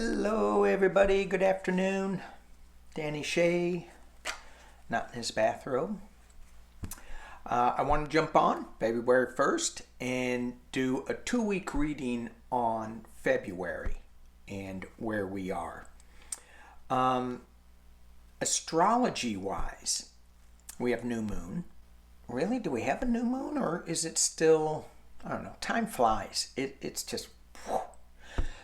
Hello, everybody. Good afternoon. Danny Shea, not in his bathrobe. I want to jump on February 1st and do a 2-week reading on February and where we are. Astrology-wise, we have new moon. Really? Do we have a new moon, or is it still, I don't know, time flies. It's just...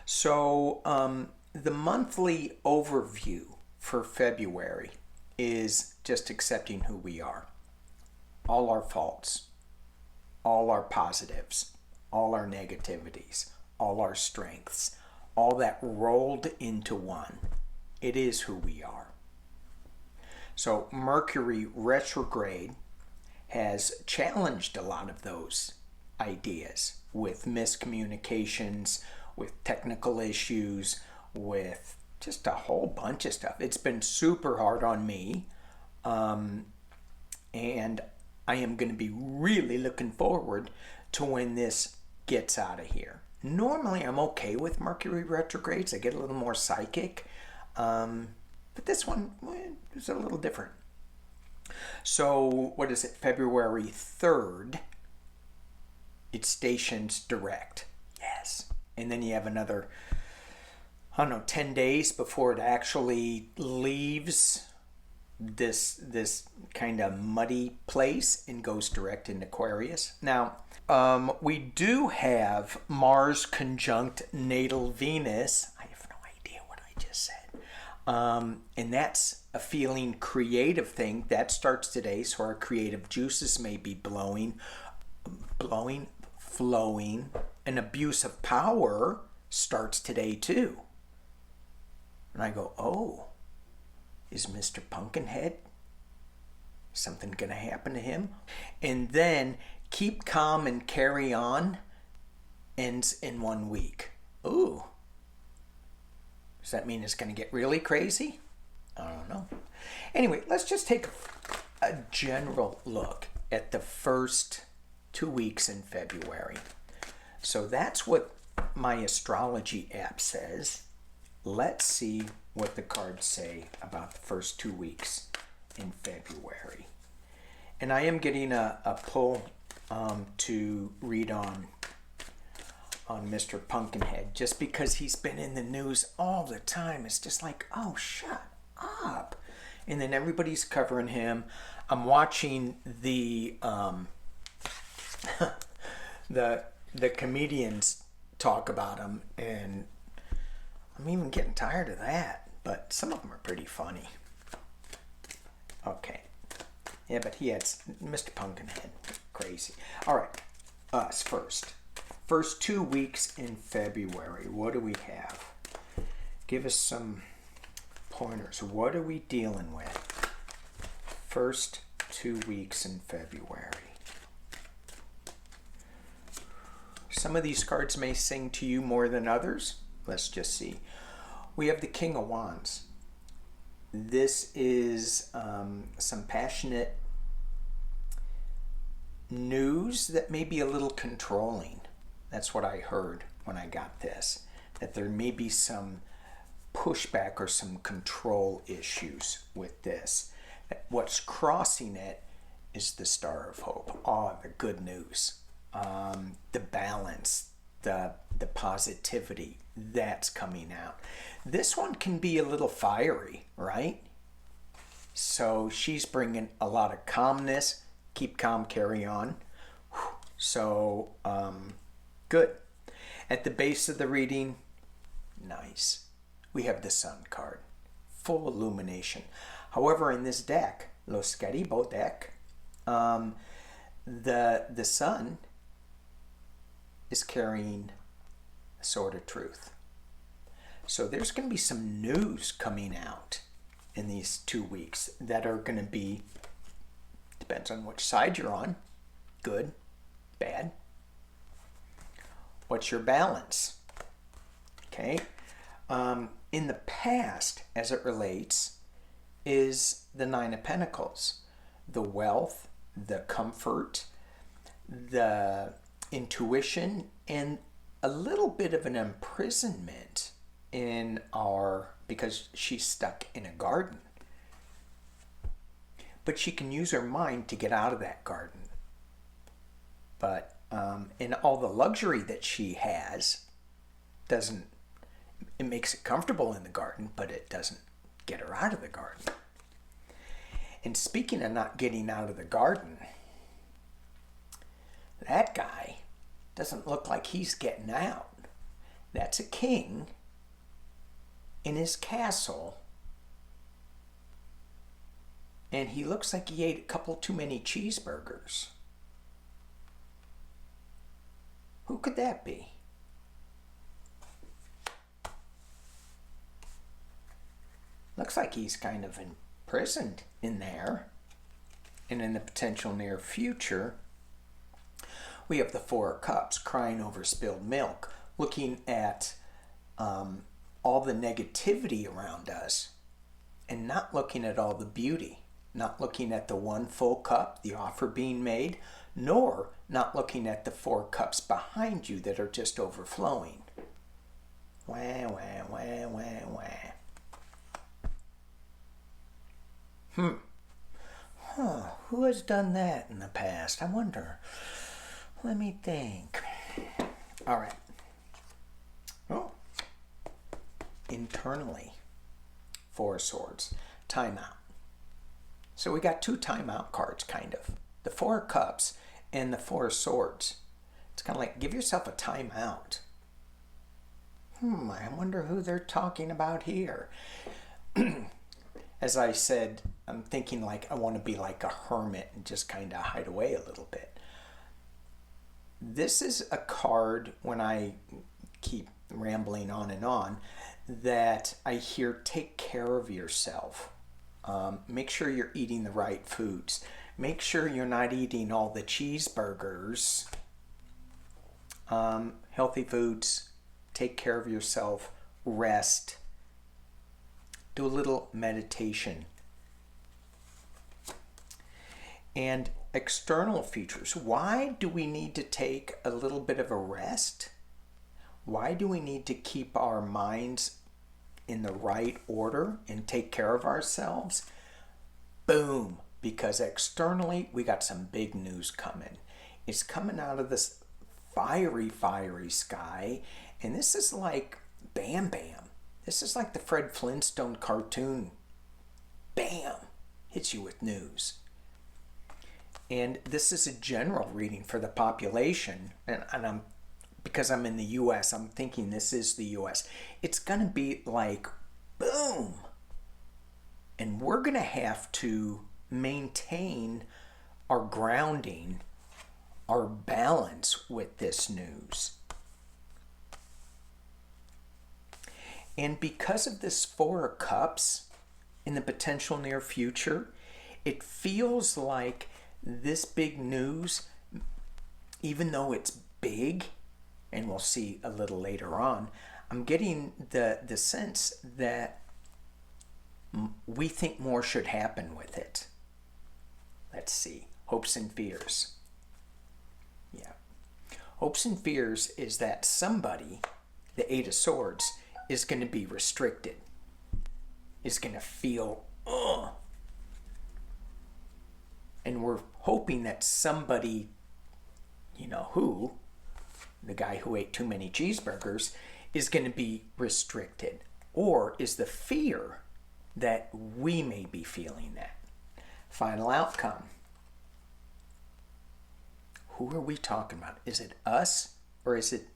So the monthly overview for February is just accepting who we are. All our faults, all our positives, all our negativities, all our strengths, all that rolled into one. It is who we are. So Mercury retrograde has challenged a lot of those ideas with miscommunications, with technical issues, with just a whole bunch of stuff. It's been super hard on me, and I am going to be really looking forward to when this gets out of here. Normally I'm okay with Mercury retrogrades. I get a little more psychic, but this one is a little different. So what is it, February 3rd, it stations direct. Yes. And then you have another, 10 days before it actually leaves this kind of muddy place and goes direct into Aquarius. Now, we do have Mars conjunct natal Venus. I have no idea what I just said. And that's a feeling creative thing. That starts today, so our creative juices may be flowing. An abuse of power starts today too. And I go, oh, is Mr. Pumpkinhead, something going to happen to him? And then keep calm and carry on ends in 1 week. Ooh. Does that mean it's going to get really crazy? I don't know. Anyway, let's just take a general look at the first 2 weeks in February. So that's what my astrology app says. Let's see what the cards say about the first 2 weeks in February. And I am getting a pull to read on Mr. Pumpkinhead, just because he's been in the news all the time. It's just like, oh, shut up. And then everybody's covering him. I'm watching the the comedians talk about him, and I'm even getting tired of that, but some of them are pretty funny. Okay. Yeah, but he had Mr. Pumpkinhead. Crazy. All right. Us first. First 2 weeks in February. What do we have? Give us some pointers. What are we dealing with? First 2 weeks in February. Some of these cards may sing to you more than others. Let's just see. We have the King of Wands. This is some passionate news that may be a little controlling. That's what I heard when I got this. That there may be some pushback or some control issues with this. What's crossing it is the Star of Hope. Oh, the good news. The balance, the positivity that's coming out. This one can be a little fiery, right? So she's bringing a lot of calmness. Keep calm, carry on. So good. At the base of the reading, nice. We have the Sun card, full illumination. However, in this deck, Lo Scaribo deck, the Sun is carrying a sword of truth. So there's going to be some news coming out in these 2 weeks that are going to be, depends on which side you're on, good, bad. What's your balance? Okay. In the past, as it relates, is the Nine of Pentacles. The wealth, the comfort, the intuition, and a little bit of an imprisonment because she's stuck in a garden. But she can use her mind to get out of that garden. But in all the luxury that she has, it makes it comfortable in the garden, but it doesn't get her out of the garden. And speaking of not getting out of the garden, that guy doesn't look like he's getting out. That's a king in his castle, and he looks like he ate a couple too many cheeseburgers. Who could that be? Looks like he's kind of imprisoned in there. And in the potential near future, we have the Four of Cups crying over spilled milk, looking at all the negativity around us and not looking at all the beauty, not looking at the one full cup, the offer being made, nor not looking at the four cups behind you that are just overflowing. Wah, wah, wah, wah, wah. Who has done that in the past? I wonder. Let me think. All right. Oh. Internally. Four of Swords. Timeout. So we got two timeout cards, kind of. The Four of Cups and the Four of Swords. It's kind of like, give yourself a timeout. I wonder who they're talking about here. As I said, I'm thinking like I want to be like a hermit and just kind of hide away a little bit. This is a card, when I keep rambling on, that I hear take care of yourself. Make sure you're eating the right foods. Make sure you're not eating all the cheeseburgers. Healthy foods. Take care of yourself. Rest. Do a little meditation. And external features. Why do we need to take a little bit of a rest? Why do we need to keep our minds in the right order and take care of ourselves? Boom! Because externally, we got some big news coming. It's coming out of this fiery, fiery sky. And this is like Bam Bam. This is like the Fred Flintstone cartoon. Bam! Hits you with news. And this is a general reading for the population. And because I'm in the U.S., I'm thinking this is the U.S. It's going to be like, boom! And we're going to have to maintain our grounding, our balance with this news. And because of this Four of Cups in the potential near future, it feels like this big news, even though it's big, and we'll see a little later on, I'm getting the sense that we think more should happen with it. Let's see. Hopes and fears. Yeah. Hopes and fears is that somebody, the Eight of Swords, is going to be restricted. Is going to feel, And we're hoping that somebody, you know who, the guy who ate too many cheeseburgers, is going to be restricted. Or is the fear that we may be feeling that? Final outcome. Who are we talking about? Is it us or is it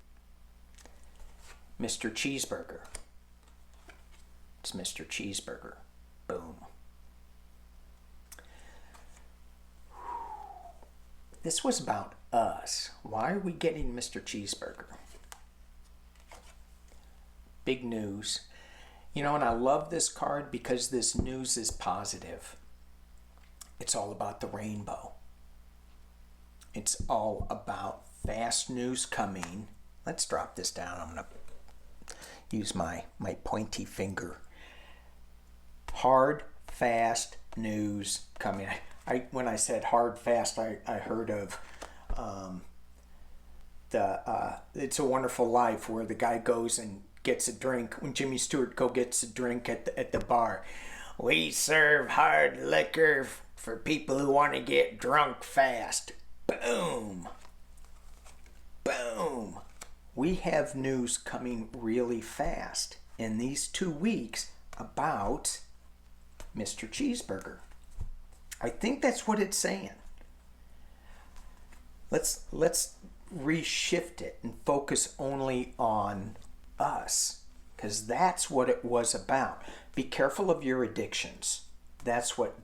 Mr. Cheeseburger? It's Mr. Cheeseburger. Boom. This was about us. Why are we getting Mr. Cheeseburger? Big news. You know, and I love this card because this news is positive. It's all about the rainbow. It's all about fast news coming. Let's drop this down. I'm going to use my pointy finger. Hard, fast news coming. When I said hard, fast, I heard of It's a Wonderful Life, where the guy goes and gets a drink, when Jimmy Stewart gets a drink at the bar. We serve hard liquor for people who want to get drunk fast. Boom. Boom. We have news coming really fast in these 2 weeks about Mr. Cheeseburger. I think that's what it's saying. Let's reshift it and focus only on us, because that's what it was about. Be careful of your addictions.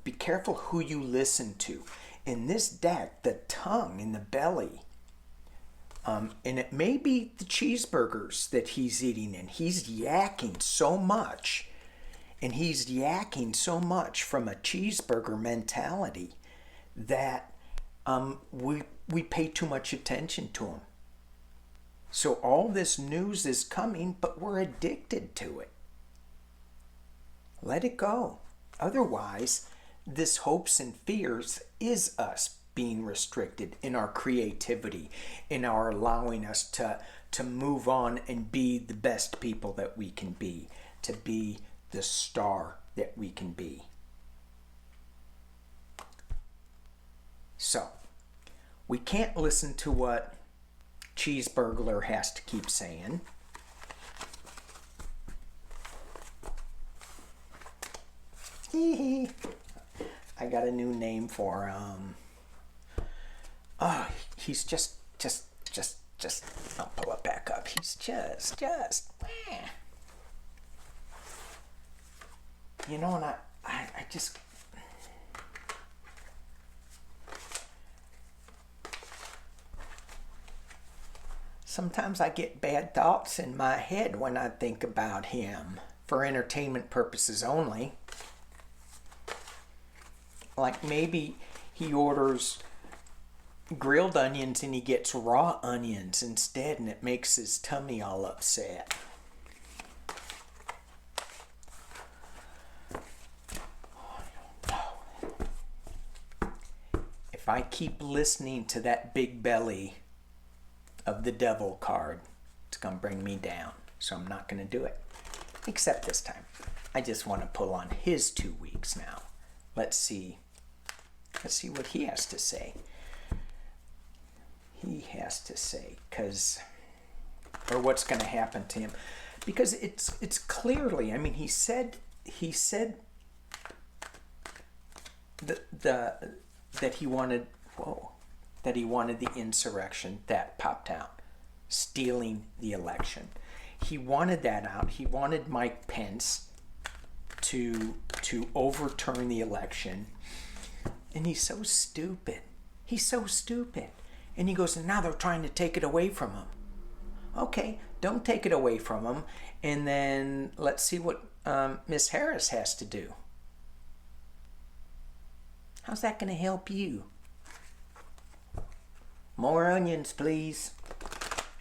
Be careful who you listen to. In this deck, the tongue in the belly, and it may be the cheeseburgers that he's eating, and he's yakking so much, from a cheeseburger mentality that we pay too much attention to him. So all this news is coming, but we're addicted to it. Let it go. Otherwise, this hopes and fears is us being restricted in our creativity, in our allowing us to move on and be the best people that we can be, to be the star that we can be. So, we can't listen to what Cheeseburglar has to keep saying. I got a new name for him. Oh, he's just, I'll pull it back up. He's just, you know, and I just, sometimes I get bad thoughts in my head when I think about him, for entertainment purposes only. Like maybe he orders grilled onions and he gets raw onions instead, and it makes his tummy all upset. I don't know. If I keep listening to that big belly of the devil card, it's going to bring me down. So I'm not going to do it. Except this time. I just want to pull on his 2 weeks now. Let's see what he has to say. Or what's going to happen to him. Because it's clearly, I mean, he said that he wanted the insurrection that popped out, stealing the election. He wanted that out. He wanted Mike Pence to overturn the election. And he's so stupid. And he goes, and now they're trying to take it away from him. Okay, don't take it away from him. And then let's see what Miss Harris has to do. How's that going to help you? More onions, please.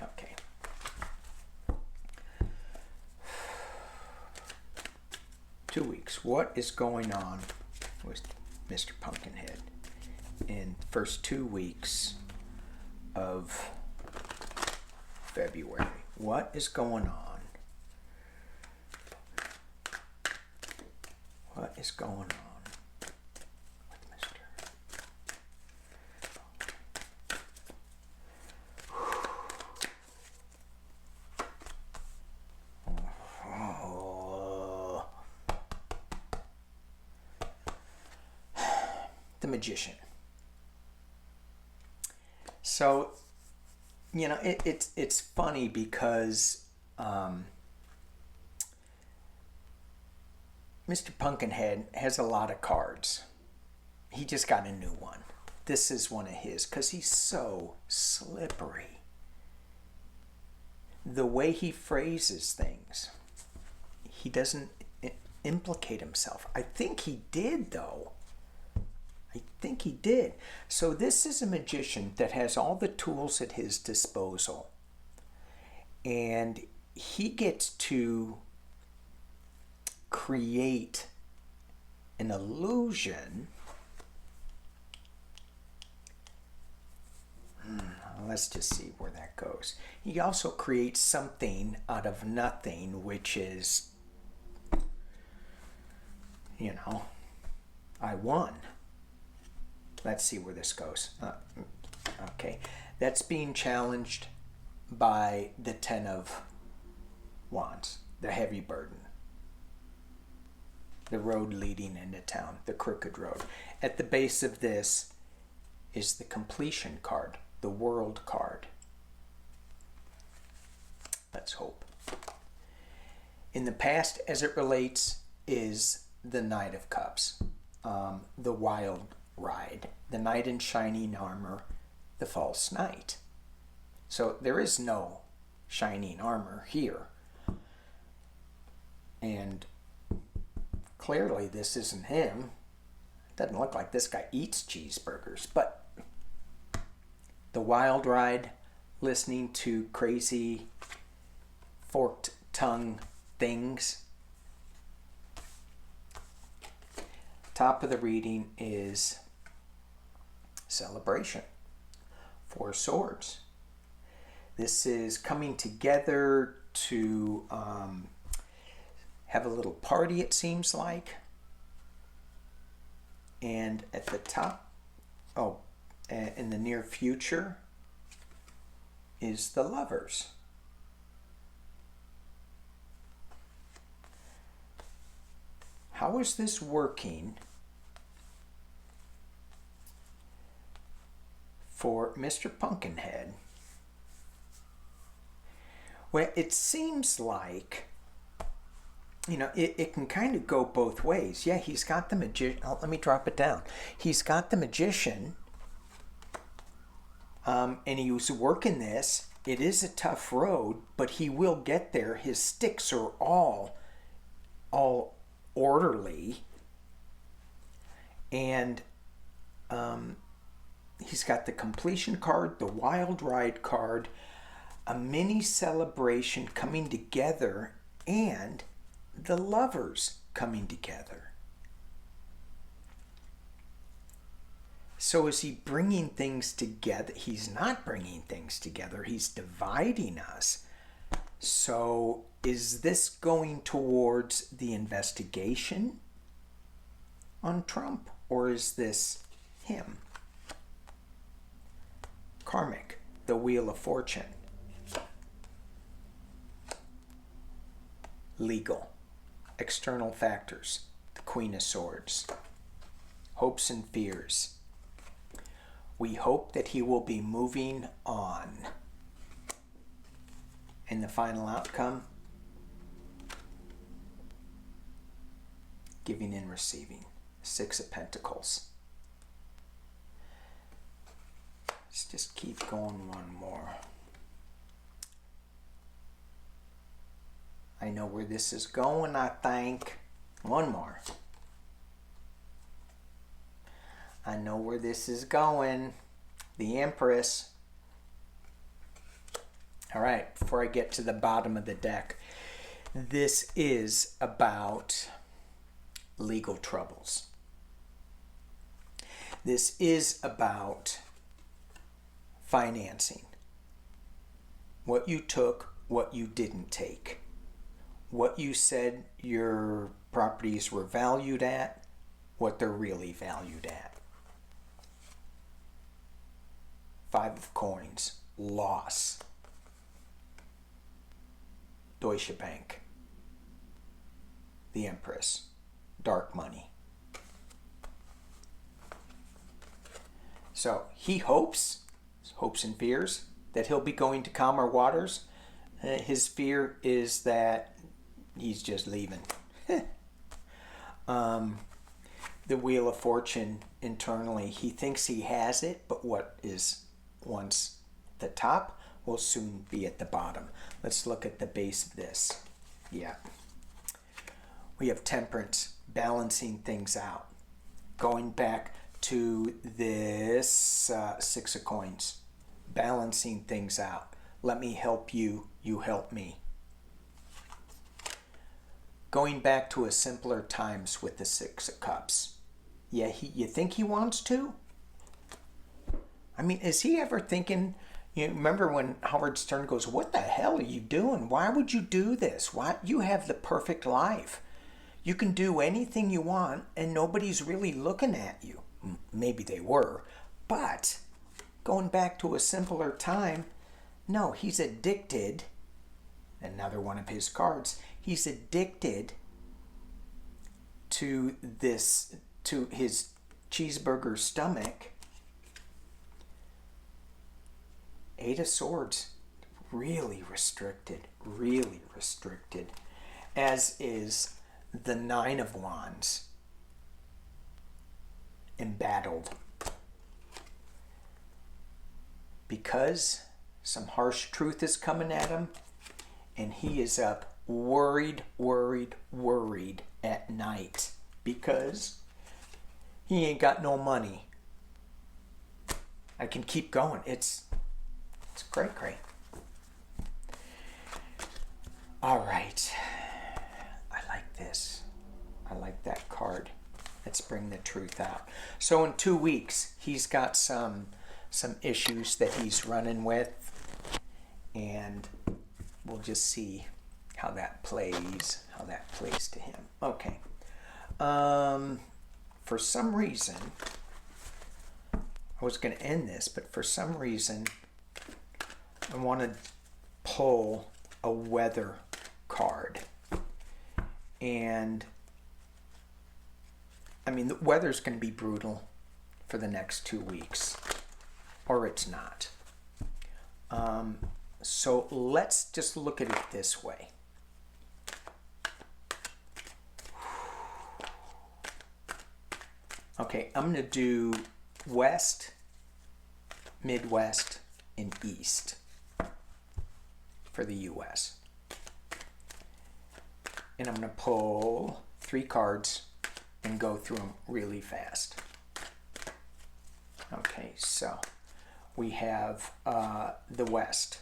Okay. Two weeks. What is going on with Mr. Pumpkinhead in the first 2 weeks of February? What is going on? What is going on with Mr. Oh. The Magician. So, you know, it's funny because Mr. Pumpkinhead has a lot of cards. He just got a new one. This is one of his because he's so slippery. The way he phrases things, he doesn't implicate himself. I think he did, though. So this is a magician that has all the tools at his disposal. And he gets to create an illusion. let's just see where that goes. He also creates something out of nothing, which is, I won. Let's see where this goes. Okay, that's being challenged by the 10 of Wands, the heavy burden. The road leading into town, the crooked road. At the base of this is the completion card, the world card. Let's hope. In the past, as it relates, is the Knight of Cups, the wild ride, the knight in shining armor, the false knight. So there is no shining armor here. And clearly this isn't him. It doesn't look like this guy eats cheeseburgers, but the wild ride, listening to crazy forked tongue things. Top of the reading is celebration. 4 swords. This is coming together to have a little party, it seems like. And at the top, in the near future, is the Lovers. How is this working for Mr. Pumpkinhead? Well, it seems like, it can kind of go both ways. Yeah, he's got the magician. Oh, let me drop it down. He's got the magician, and he was working this. It is a tough road, but he will get there. His sticks are all orderly, and he's got the completion card, the wild ride card, a mini celebration coming together, and the Lovers coming together. So is he bringing things together? He's not bringing things together. He's dividing us. So is this going towards the investigation on Trump, or is this him? Karmic, the Wheel of Fortune. Legal, external factors, the Queen of Swords. Hopes and fears. We hope that he will be moving on. And the final outcome, giving and receiving. 6 of Pentacles. Let's just keep going one more. I know where this is going, I think. One more. I know where this is going. The Empress. All right, before I get to the bottom of the deck, this is about legal troubles. This is about financing. What you took, what you didn't take. What you said your properties were valued at, what they're really valued at. 5 of Coins, loss. Deutsche Bank. The Empress, dark money. So he hopes and fears that he'll be going to calmer waters. His fear is that he's just leaving. The Wheel of Fortune internally, he thinks he has it, but what is once the top will soon be at the bottom. Let's look at the base of this. Yeah. We have Temperance, balancing things out. Going back to this 6 of Coins, balancing things out. Let me help you, you help me. Going back to a simpler times with the 6 of Cups. Yeah, you think he wants to? I mean, is he ever thinking You remember when Howard Stern goes, "What the hell are you doing? Why would you do this? Why? You have the perfect life. You can do anything you want and nobody's really looking at you." Maybe they were, but going back to a simpler time, no, he's addicted. Another one of his cards. He's addicted to this, to his cheeseburger stomach. Eight of Swords, really restricted, as is the Nine of Wands, embattled. Because some harsh truth is coming at him, and he is up worried at night because he ain't got no money. I can keep going. It's great. All right. I like this. I like that card. Let's bring the truth out. So in 2 weeks, he's got some issues that he's running with, and we'll just see how that plays to him. Okay. For some reason, I was going to end this, but for some reason, I want to pull a weather card. And I mean, the weather's going to be brutal for the next 2 weeks, or it's not. So let's just look at it this way. Okay, I'm going to do West, Midwest, and East for the U.S. And I'm going to pull 3 cards and go through them really fast. Okay, so we have the West.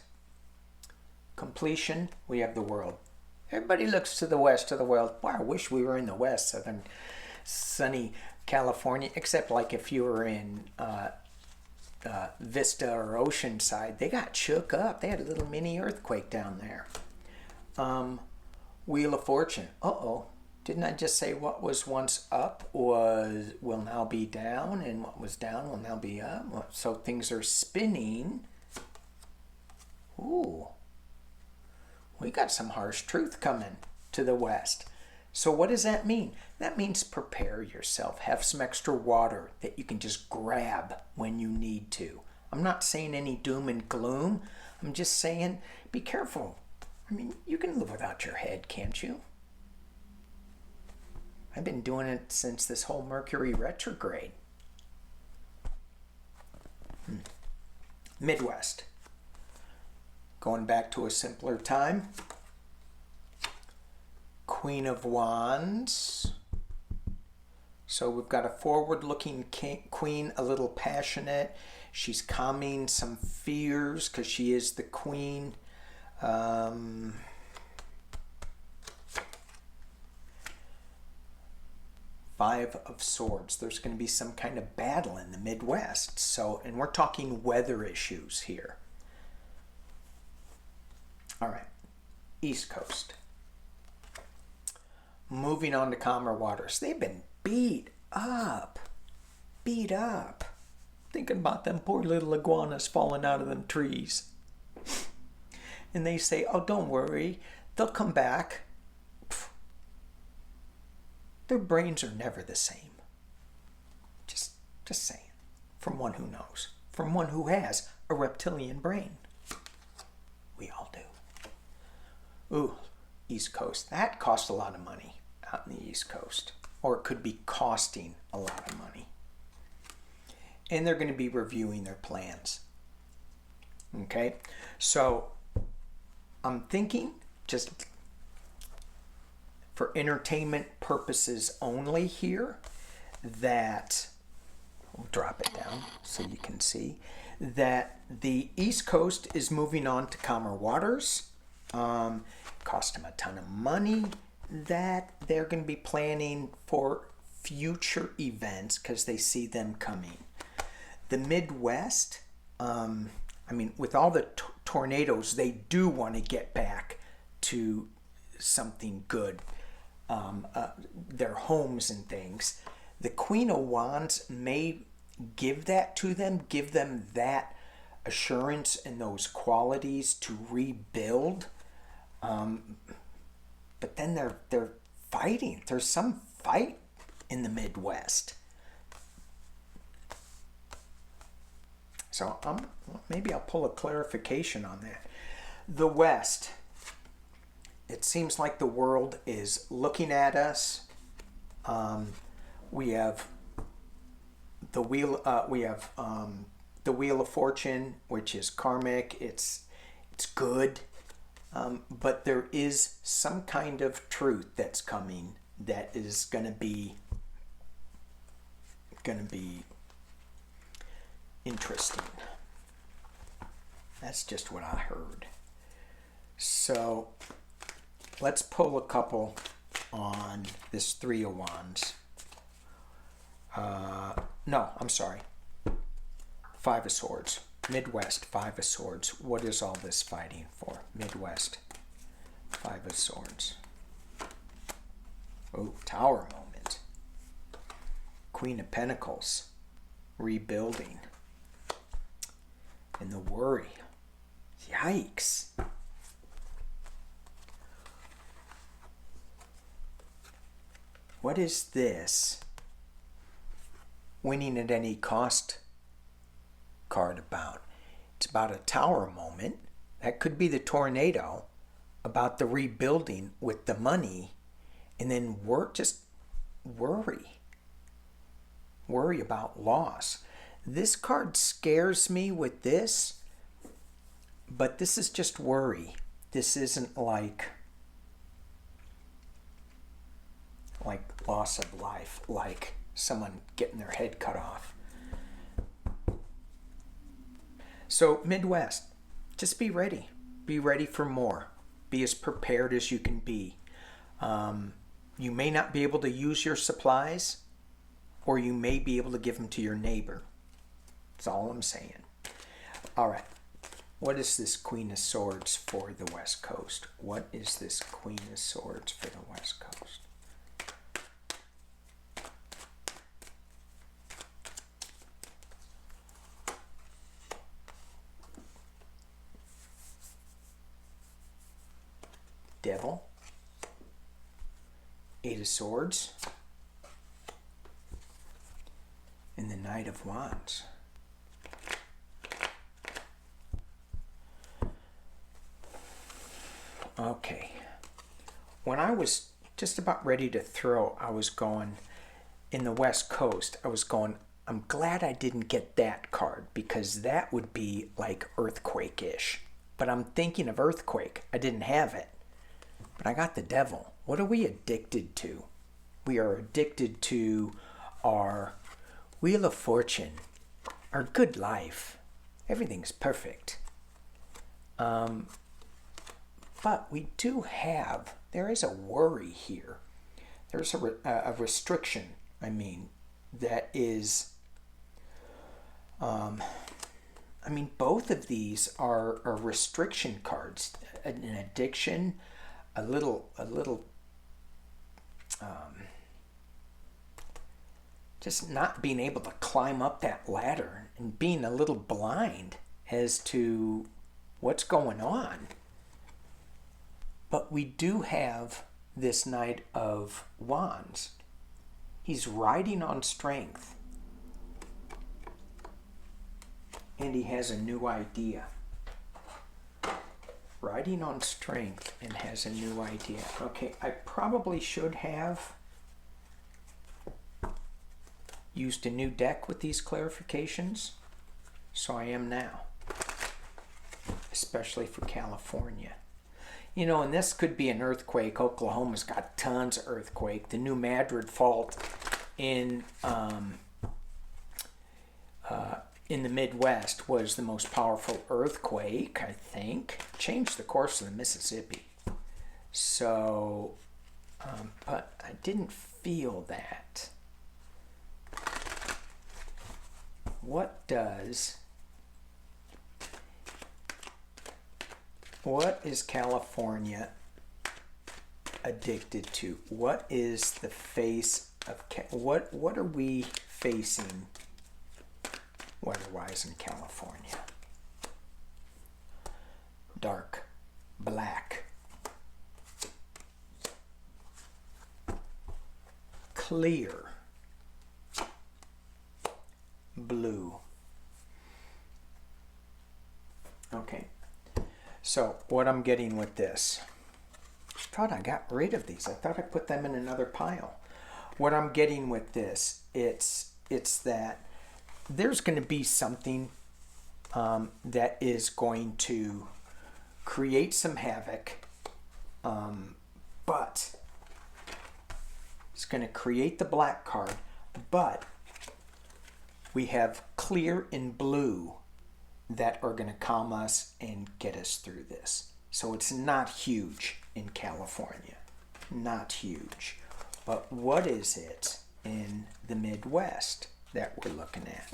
Completion, we have the world. Everybody looks to the west of the world. Boy, I wish we were in the west, southern, sunny California, except like if you were in Vista or Oceanside, they got shook up. They had a little mini earthquake down there. Wheel of Fortune. Uh-oh. Didn't I just say what was once up will now be down, and what was down will now be up? So things are spinning. Ooh. We got some harsh truth coming to the west. So what does that mean? That means prepare yourself. Have some extra water that you can just grab when you need to. I'm not saying any doom and gloom. I'm just saying be careful. I mean, you can live without your head, can't you? I've been doing it since this whole Mercury retrograde. Midwest. Going back to a simpler time. Queen of Wands. So we've got a forward-looking queen, a little passionate. She's calming some fears because she is the queen. Five of Swords. There's going to be some kind of battle in the Midwest. So, and we're talking weather issues here. All right, East Coast. Moving on to calmer waters. They've been beat up. Thinking about them poor little iguanas falling out of them trees. And they say, oh, don't worry, they'll come back. Pfft. Their brains are never the same. Just saying. From one who knows. From one who has a reptilian brain. We all do. Ooh, East Coast. That costs a lot of money out in the East Coast. Or it could be costing a lot of money. And they're going to be reviewing their plans. Okay? So, I'm thinking, just for entertainment purposes only here, that, we'll drop it down so you can see, that the East Coast is moving on to calmer waters. Cost them a ton of money, that they're going to be planning for future events because they see them coming. The Midwest, I mean, with all the tornadoes, they do want to get back to something good, their homes and things. The Queen of Wands may give that to them, give them that assurance and those qualities to rebuild. But then they're fighting. There's some fight in the Midwest. So maybe I'll pull a clarification on that. The West. It seems like the world is looking at us. We have the wheel. The Wheel of Fortune, which is karmic. It's good, but there is some kind of truth that's coming that is going to be interesting. That's just what I heard. So let's pull a couple on this Three of Wands. No, I'm sorry. Five of Swords. Midwest, Five of Swords. What is all this fighting for? Midwest, Five of Swords. Oh, Tower moment. Queen of Pentacles. Rebuilding. And the worry. Yikes. What is this? Winning at any cost card about? It's about a Tower moment. That could be the tornado, about the rebuilding with the money, and then just worry about loss. This card scares me with this, but this is just worry. This isn't like loss of life, like someone getting their head cut off. So Midwest, just be ready. Be ready for more. Be as prepared as you can be. You may not be able to use your supplies, or you may be able to give them to your neighbor. That's all I'm saying. All right. What is this Queen of Swords for the West Coast? What is this Queen of Swords for the West Coast? Devil, Eight of Swords, and the Knight of Wands. Okay. When I was just about ready to throw, I was going, in the West Coast, I was going, I'm glad I didn't get that card, because that would be like earthquake-ish. But I'm thinking of earthquake. I didn't have it. But I got the Devil. What are we addicted to? We are addicted to our Wheel of Fortune, our good life. Everything's perfect. But we do have, there is a worry here. There's a restriction, that is, both of these are restriction cards. An addiction, a little just not being able to climb up that ladder and being a little blind as to what's going on. But we do have this Knight of Wands. He's riding on strength. And he has a new idea. Riding on strength and has a new idea. Okay, I probably should have used a new deck with these clarifications. So I am now. Especially for California. You know, and this could be an earthquake. Oklahoma's got tons of earthquake. The New Madrid Fault in the Midwest was the most powerful earthquake, I think. Changed the course of the Mississippi. So, but I didn't feel that. What does What is California addicted to? What is the face of what are we facing weather-wise in California? Dark, black, clear, blue. Okay, so what I'm getting with this, I thought I got rid of these. I thought I put them in another pile. What I'm getting with this, it's that there's going to be something that is going to create some havoc, but it's going to create the black card, but we have clear and blue that are going to calm us and get us through this. So it's not huge in California, not huge. But what is it in the Midwest that we're looking at?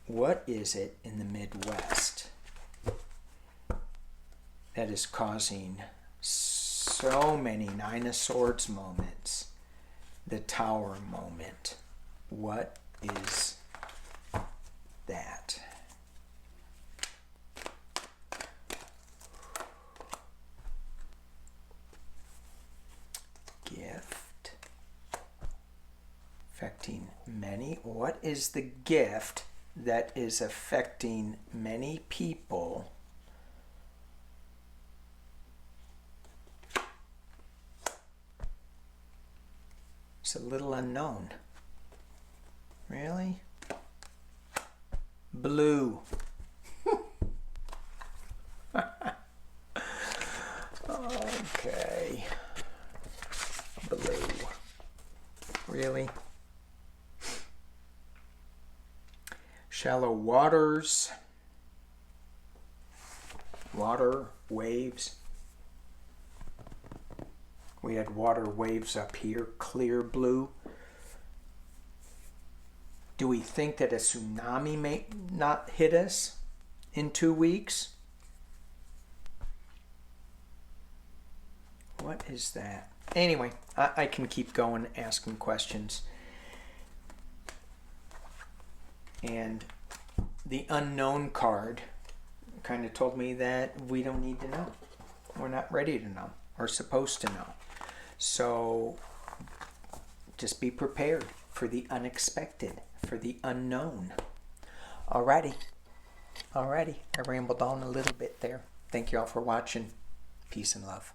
What is it in the Midwest that is causing so many Nine of Swords moments, the Tower moment? What is that? Gift affecting many. What is the gift that is affecting many people? It's a little unknown. Really? Blue. Okay. Blue. Really? Shallow waters. Water, waves. We had water waves up here, clear blue. Do we think that a tsunami may not hit us in 2 weeks? What is that? Anyway, I can keep going asking questions. And the unknown card kind of told me that we don't need to know. We're not ready to know or supposed to know. So just be prepared for the unexpected, for the unknown. Alrighty. I rambled on a little bit there. Thank you all for watching. Peace and love.